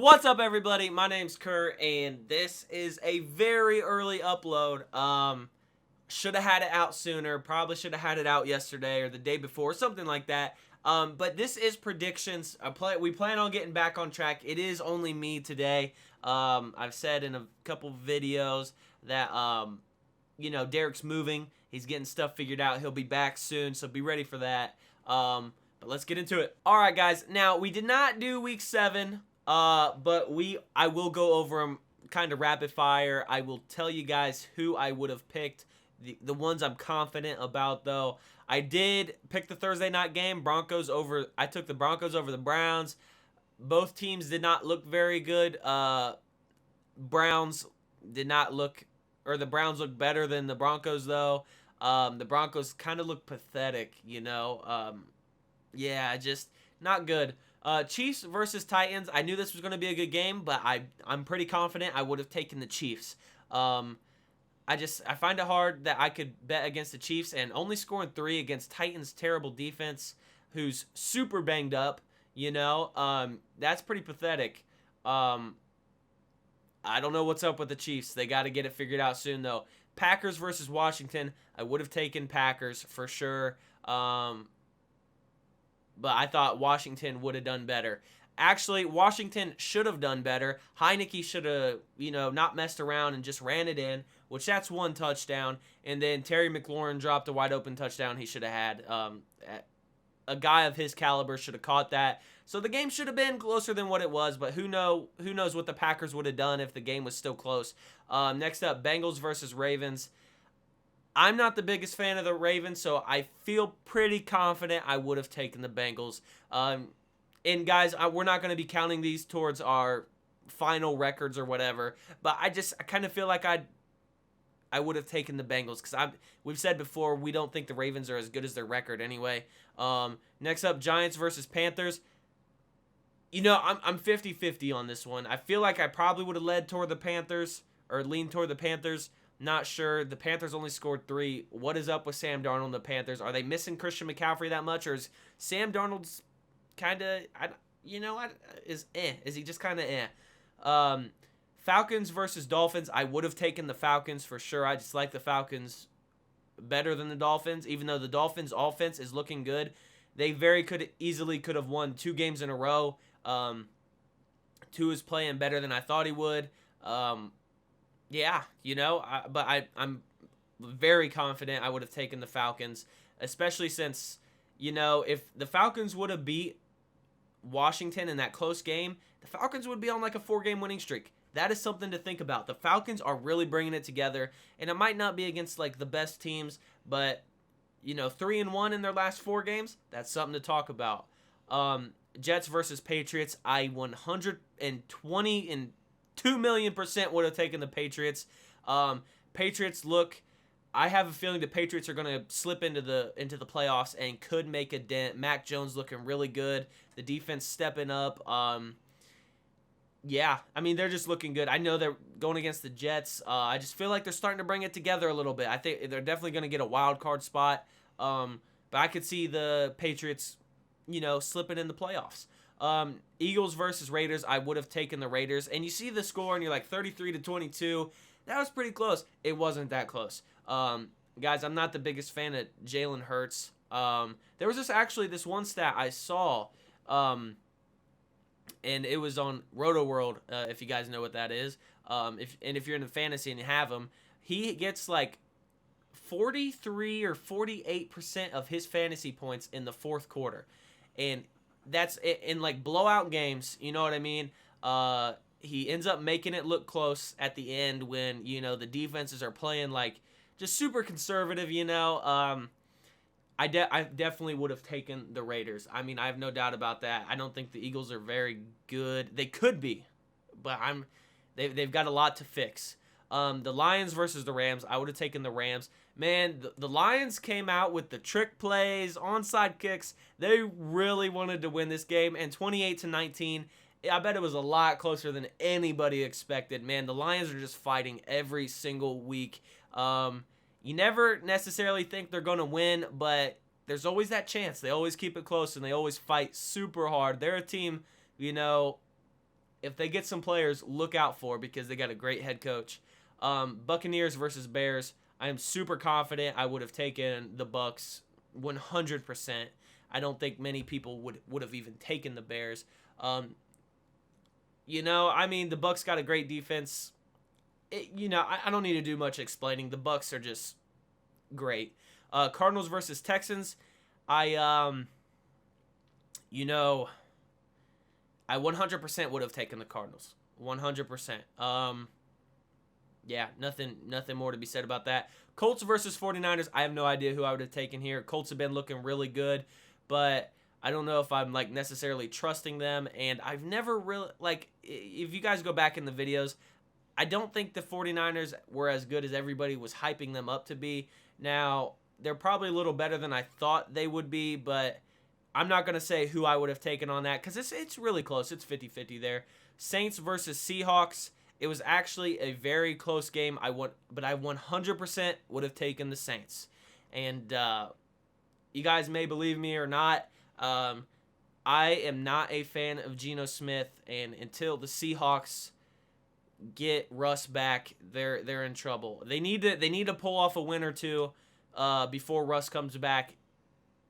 What's up, everybody? My name's Kurt, and this is a very early upload. Should have had it out sooner. Probably should have had it out yesterday or the day before, something like that. But this is predictions. We plan on getting back on track. It is only me today. I've said in a couple videos that Derek's moving. He's getting stuff figured out. He'll be back soon, so be ready for that. But let's get into it. All right, guys. Now, we did not do week 7. But I will go over them kind of rapid fire. I will tell you guys who I would have picked. The ones I'm confident about, though. I did pick the Thursday night game. I took the Broncos over the Browns. Both teams did not look very good. The Browns looked better than the Broncos, though. The Broncos kind of look pathetic, Yeah, just not good. Chiefs versus Titans. I knew this was going to be a good game, but I'm pretty confident I would have taken the Chiefs. I find it hard that I could bet against the Chiefs, and only scoring 3 against Titans' terrible defense, who's super banged up. That's pretty pathetic. I don't know what's up with the Chiefs. They got to get it figured out soon, though. Packers versus Washington. I would have taken Packers for sure. But I thought Washington would have done better. Actually, Washington should have done better. Heineke should have, not messed around and just ran it in, which that's 1 touchdown. And then Terry McLaurin dropped a wide open touchdown he should have had. A guy of his caliber should have caught that. So the game should have been closer than what it was, but who knows what the Packers would have done if the game was still close. Next up, Bengals versus Ravens. I'm not the biggest fan of the Ravens, so I feel pretty confident I would have taken the Bengals. And guys, we're not going to be counting these towards our final records or whatever, but I kind of feel like I would have taken the Bengals because we've said before we don't think the Ravens are as good as their record anyway. Next up, Giants versus Panthers. I'm 50-50 on this one. I feel like I probably would have leaned toward the Panthers. Not sure. The Panthers only scored 3. What is up with Sam Darnold and the Panthers? Are they missing Christian McCaffrey that much, or is Sam Darnold's kind of, is he just kind of Falcons versus Dolphins. I would have taken the Falcons for sure. I just like the Falcons better than the Dolphins, even though the Dolphins' offense is looking good. They easily could have won 2 games in a row. Tua is playing better than I thought he would. But I'm very confident I would have taken the Falcons, especially since, if the Falcons would have beat Washington in that close game, the Falcons would be on like a 4-game winning streak. That is something to think about. The Falcons are really bringing it together, and it might not be against like the best teams, but 3-1 in their last 4 games, that's something to talk about. Jets versus Patriots. I 122,000,000% would have taken the Patriots. I have a feeling the Patriots are going to slip into the playoffs and could make a dent. Mac Jones looking really good. The defense stepping up. They're just looking good. I know they're going against the Jets. I just feel like they're starting to bring it together a little bit. I think they're definitely going to get a wild card spot. But I could see the Patriots, slipping in the playoffs. Eagles versus Raiders. I would have taken the Raiders. And you see the score and you're like 33-22. That was pretty close. It wasn't that close. Guys, I'm not the biggest fan of Jalen Hurts. There was this one stat I saw, and it was on Roto World, if you guys know what that is. If you're in the fantasy and you have him, he gets like 43 or 48% of his fantasy points in the 4th quarter. And that's in like blowout games, you know what I mean? He ends up making it look close at the end when, the defenses are playing like just super conservative, I definitely would have taken the Raiders. I have no doubt about that. I don't think the Eagles are very good. They could be, but they've got a lot to fix. The Lions versus the Rams. I would have taken the Rams. Man, the Lions came out with the trick plays, onside kicks. They really wanted to win this game, and 28-19. I bet it was a lot closer than anybody expected. Man, the Lions are just fighting every single week. You never necessarily think they're going to win, but there's always that chance. They always keep it close, and they always fight super hard. They're a team, if they get some players, look out for because they got a great head coach. Buccaneers versus Bears. I am super confident I would have taken the Bucs 100%. I don't think many people would have even taken the Bears. The Bucs got a great defense. I don't need to do much explaining. The Bucs are just great. Cardinals versus Texans. I 100% would have taken the Cardinals. 100%. Yeah, nothing more to be said about that. Colts versus 49ers. I have no idea who I would have taken here. Colts have been looking really good, but I don't know if I'm necessarily trusting them. And I've never really if you guys go back in the videos, I don't think the 49ers were as good as everybody was hyping them up to be. Now, they're probably a little better than I thought they would be, but I'm not going to say who I would have taken on that because it's really close. It's 50-50 there. Saints versus Seahawks. It was actually a very close game. But I 100% would have taken the Saints. And you guys may believe me or not. I am not a fan of Geno Smith, and until the Seahawks get Russ back, they're in trouble. They need to pull off a win or two before Russ comes back,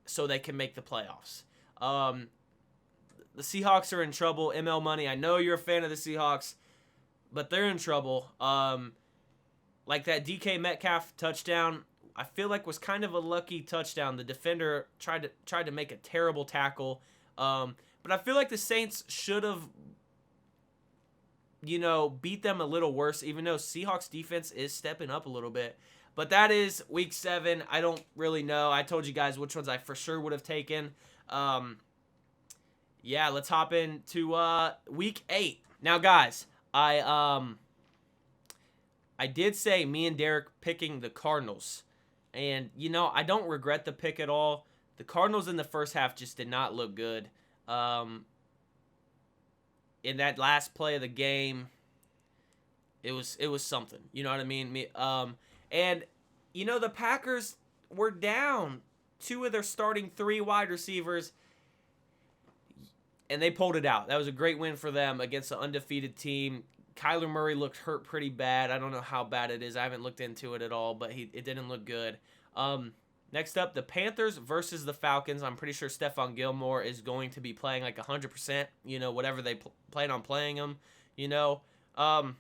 so they can make the playoffs. The Seahawks are in trouble. ML Money, I know you're a fan of the Seahawks, but they're in trouble. Like that DK Metcalf touchdown, I feel like was kind of a lucky touchdown. The defender tried to make a terrible tackle. But I feel like the Saints should have, beat them a little worse, even though Seahawks defense is stepping up a little bit. But that is week 7. I don't really know. I told you guys which ones I for sure would have taken. Yeah, let's hop into week 8. Now, guys, I did say me and Derek picking the Cardinals. And, I don't regret the pick at all. The Cardinals in the first half just did not look good. In that last play of the game, it was something. You know what I mean? And, the Packers were down 2 of their starting 3 wide receivers, and they pulled it out. That was a great win for them against an undefeated team. Kyler Murray looked hurt pretty bad. I don't know how bad it is. I haven't looked into it at all, but it didn't look good. Next up, the Panthers versus the Falcons. I'm pretty sure Stephon Gilmore is going to be playing 100%, whatever they plan on playing him, I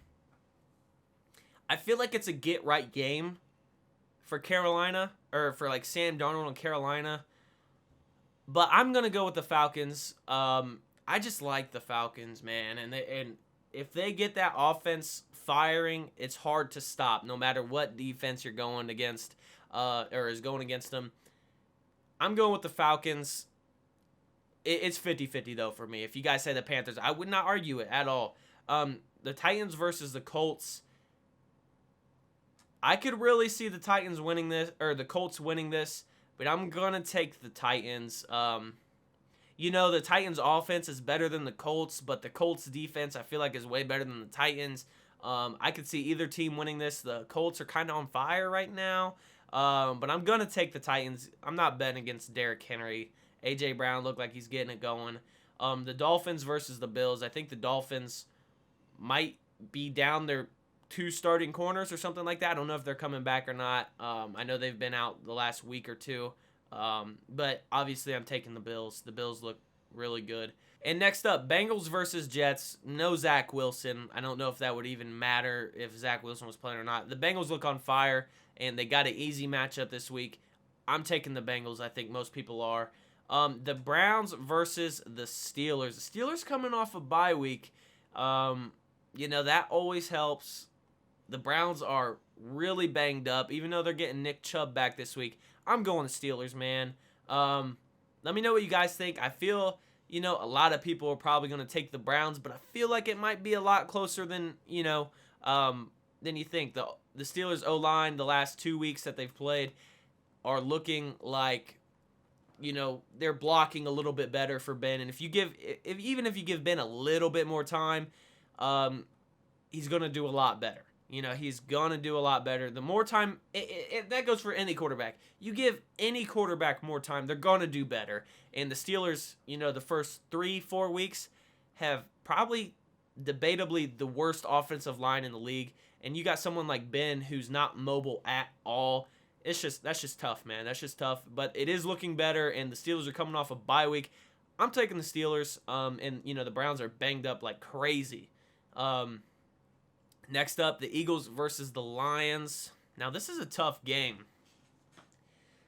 feel like it's a get-right game for Carolina, or for Sam Darnold and Carolina. But I'm going to go with the Falcons. I just like the Falcons, man. And if they get that offense firing, it's hard to stop no matter what defense you're going against or is going against them. I'm going with the Falcons. It's 50-50, though, for me. If you guys say the Panthers, I would not argue it at all. The Titans versus the Colts. I could really see the Titans winning this, or the Colts winning this, but I'm going to take the Titans. The Titans' offense is better than the Colts, but the Colts' defense, I feel like, is way better than the Titans. I could see either team winning this. The Colts are kind of on fire right now, but I'm going to take the Titans. I'm not betting against Derrick Henry. A.J. Brown looked like he's getting it going. The Dolphins versus the Bills. I think the Dolphins might be down their 2 starting corners or something like that. I don't know if they're coming back or not. I know they've been out the last week or 2. But obviously I'm taking the Bills. The Bills look really good. And next up, Bengals versus Jets. No Zach Wilson. I don't know if that would even matter if Zach Wilson was playing or not. The Bengals look on fire, and they got an easy matchup this week. I'm taking the Bengals. I think most people are. The Browns versus the Steelers. The Steelers coming off a bye week. That always helps. The Browns are really banged up, even though they're getting Nick Chubb back this week. I'm going to Steelers, man. Let me know what you guys think. I feel, a lot of people are probably going to take the Browns, but I feel like it might be a lot closer than you think. The Steelers O-line, the last 2 weeks that they've played, are looking like, they're blocking a little bit better for Ben. And even if you give Ben a little bit more time, he's going to do a lot better. He's going to do a lot better. The more time, that goes for any quarterback. You give any quarterback more time, they're going to do better. And the Steelers, the first 3-4 weeks have probably debatably the worst offensive line in the league, and you got someone like Ben who's not mobile at all. That's just tough, man. That's just tough. But it is looking better, and the Steelers are coming off a bye week. I'm taking the Steelers, and the Browns are banged up like crazy. Next up, the Eagles versus the Lions. Now this is a tough game.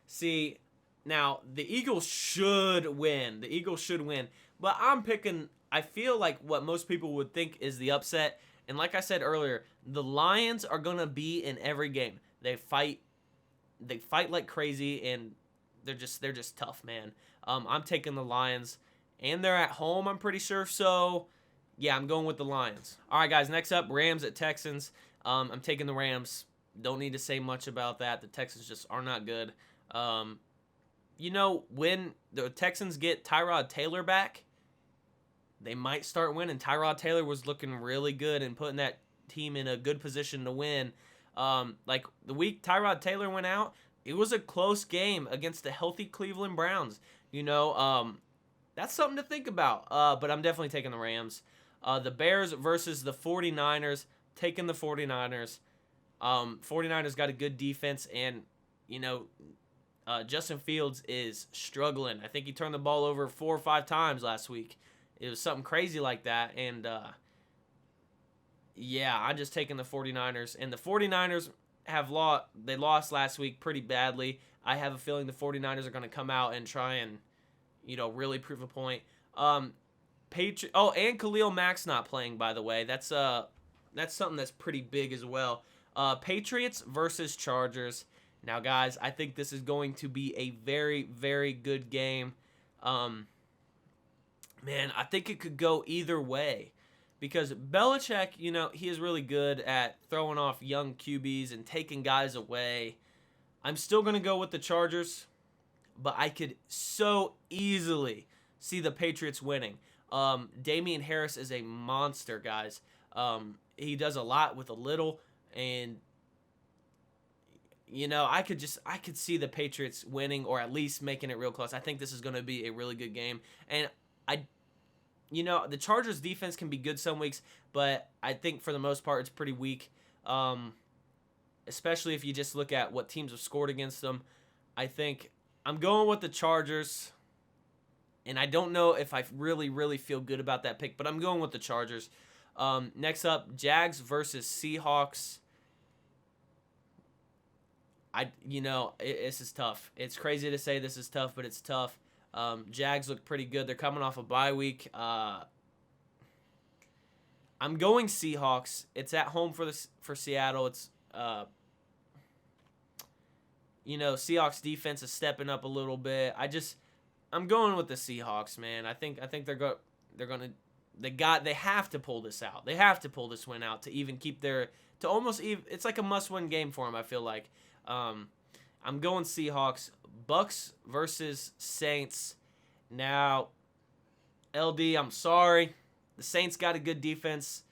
See, now the Eagles should win. The Eagles should win, but I'm picking. I feel like what most people would think is the upset. And like I said earlier, the Lions are gonna be in every game. They fight like crazy, and they're just tough, man. I'm taking the Lions, and they're at home, I'm pretty sure. So, yeah, I'm going with the Lions. All right, guys. Next up, Rams at Texans. I'm taking the Rams. Don't need to say much about that. The Texans just are not good. When the Texans get Tyrod Taylor back, they might start winning. Tyrod Taylor was looking really good and putting that team in a good position to win. Like the week Tyrod Taylor went out, it was a close game against the healthy Cleveland Browns. That's something to think about. But I'm definitely taking the Rams. The Bears versus the 49ers, taking the 49ers. 49ers got a good defense, and, Justin Fields is struggling. I think he turned the ball over 4 or 5 times last week. It was something crazy like that, and I'm just taking the 49ers. And the 49ers they lost last week pretty badly. I have a feeling the 49ers are going to come out and try and, really prove a point. And Khalil Mack's not playing, by the way. That's something that's pretty big as well. Patriots versus Chargers. Now, guys, I think this is going to be a very, very good game. Man, I think it could go either way. Because Belichick, he is really good at throwing off young QBs and taking guys away. I'm still going to go with the Chargers, but I could so easily see the Patriots winning. Damian Harris is a monster, guys. He does a lot with a little, and I could see the Patriots winning or at least making it real close. I think this is going to be a really good game, and the Chargers defense can be good some weeks, but I think for the most part it's pretty weak. Especially if you just look at what teams have scored against them. I think I'm going with the Chargers. And I don't know if I really, really feel good about that pick, but I'm going with the Chargers. Next up, Jags versus Seahawks. This is tough. It's crazy to say this is tough, but it's tough. Jags look pretty good. They're coming off a bye week. I'm going Seahawks. It's at home for Seattle. It's Seahawks defense is stepping up a little bit. I'm going with the Seahawks, man. I think they have to pull this out. They have to pull this win out to even keep it's like a must-win game for them, I feel like. I'm going Seahawks. Bucs versus Saints. Now, LD, I'm sorry. The Saints got a good defense.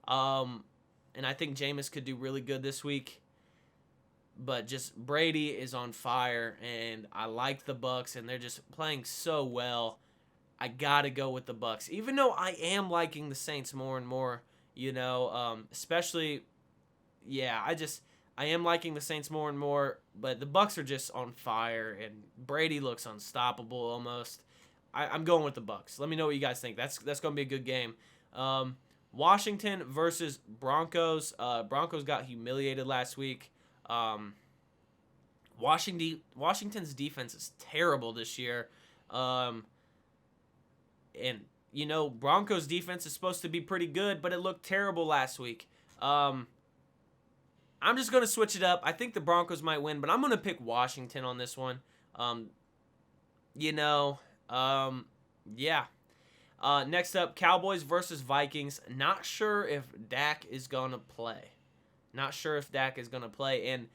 And I think Jameis could do really good this week. But just Brady is on fire, and I like the Bucs, and they're just playing so well. I gotta go with the Bucs, even though I am liking the Saints more and more. Especially, I am liking the Saints more and more. But the Bucs are just on fire, and Brady looks unstoppable almost. I'm going with the Bucs. Let me know what you guys think. That's gonna be a good game. Washington versus Broncos. Broncos got humiliated last week. Washington's defense is terrible this year. Broncos defense is supposed to be pretty good, but it looked terrible last week. I'm just going to switch it up. I think the Broncos might win, but I'm going to pick Washington on this one. Next up, Cowboys versus Vikings. Not sure if Dak is going to play. And,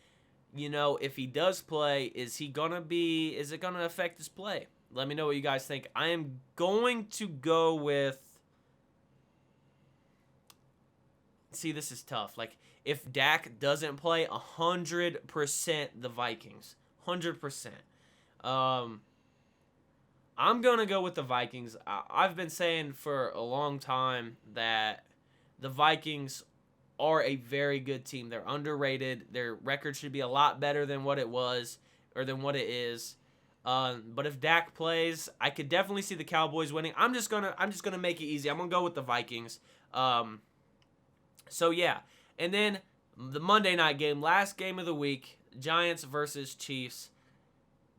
if he does play, is it going to affect his play? Let me know what you guys think. I am going to go with, this is tough. Like, if Dak doesn't play, 100% the Vikings. 100%. I'm going to go with the Vikings. I've been saying for a long time that the Vikings are a very good team. They're underrated. Their record should be a lot better than what it was or than what it is. But if Dak plays, I could definitely see the Cowboys winning. I'm just gonna make it easy. I'm gonna go with the Vikings. So yeah, and then the Monday night game, last game of the week, Giants versus Chiefs.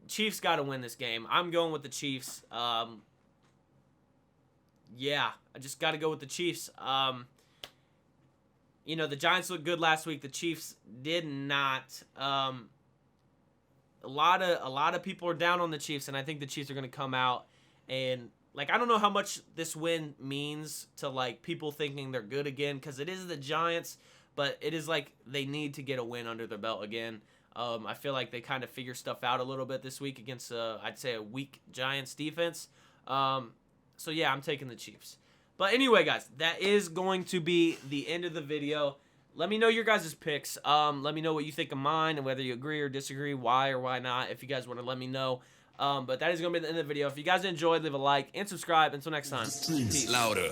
Chiefs got to win this game. I'm going with the Chiefs. Yeah, I just got to go with the Chiefs. The Giants looked good last week. The Chiefs did not. A lot of people are down on the Chiefs, and I think the Chiefs are going to come out and I don't know how much this win means to people thinking they're good again, because it is the Giants, but it is they need to get a win under their belt again. I feel like they kind of figure stuff out a little bit this week against I'd say a weak Giants defense. So yeah, I'm taking the Chiefs. But anyway, guys, that is going to be the end of the video. Let me know your guys' picks. Let me know what you think of mine and whether you agree or disagree, why or why not, if you guys want to let me know. But that is going to be the end of the video. If you guys enjoyed, leave a like and subscribe. Until next time, peace. Louder.